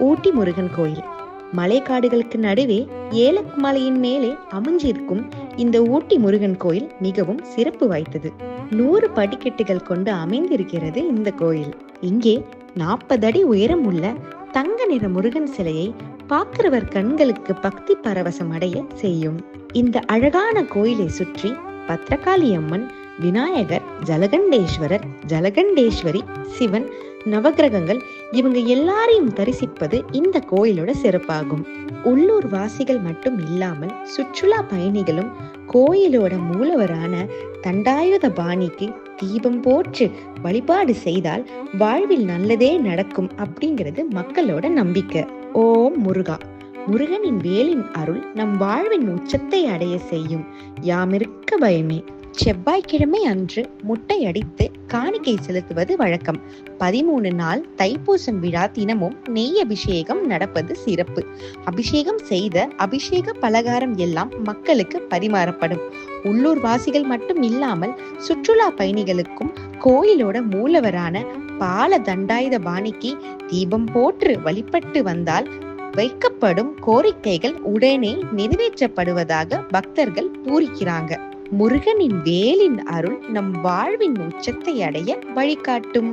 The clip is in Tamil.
ஊட்டி முருகன் கோயில் மலைக்காடுகளுக்கு நடுவே ஏலக்குமலையின் மேலே அமைஞ்சிருக்கும் இந்த ஊட்டி முருகன் கோயில் மிகவும் சிறப்பு வாய்ந்தது. 100 படிக்கட்டுகள் கொண்டு அமைந்திருக்கிறது இந்த கோயில். இங்கே 40 அடி உயரம் உள்ள தங்க நிற முருகன் சிலையை பார்க்கிறவர் கண்களுக்கு பக்தி பரவசம் அடைய செய்யும். இந்த அழகான கோயிலை சுற்றி பத்ரகாளி அம்மன், விநாயகர், ஜலகண்டேஸ்வரர், ஜலகண்டேஸ்வரி, சிவன், நவகிரகங்கள் இவங்க எல்லாரையும் தரிசிப்பது இந்த கோயிலோட சிறப்பாகும். உள்ளூர் வாசிகள் மட்டும் இல்லாமல் சுற்றுலா பயணிகளும் கோயிலோட மூலவரான தண்டாயுத பாணிக்கு தீபம் போற்று வழிபாடு செய்தால் வாழ்வில் நல்லதே நடக்கும் அப்படிங்கிறது மக்களோட நம்பிக்கை. ஓம் முருகா. முருகனின் வேலின் அருள் நம் வாழ்வின் உச்சத்தை அடைய செய்யும். யாமிருக்க பயமே. செவ்வாய்க்கிழமை அன்று முட்டை அடித்து காணிக்கை செலுத்துவது வழக்கம். 13 நாள் தைப்பூசம் விழா தினமும் நெய் அபிஷேகம் நடப்பது சிறப்பு. அபிஷேகம் செய்த அபிஷேக பலகாரம் எல்லாம் மக்களுக்கு பரிமாறப்படும். உள்ளூர் வாசிகள் மட்டும் இல்லாமல் சுற்றுலா பயணிகளுக்கும் கோயிலோட மூலவரான பால தண்டாயுத பாணிக்கு தீபம் போற்று வழிபட்டு வந்தால் வைக்கப்படும் கோரிக்கைகள் உடனே நிறைவேற்றப்படுவதாக பக்தர்கள் பூரிக்கிறாங்க. முருகனின் வேலின் அருள் நம் வாழ்வின் உச்சத்தை அடைய வழிகாட்டும்.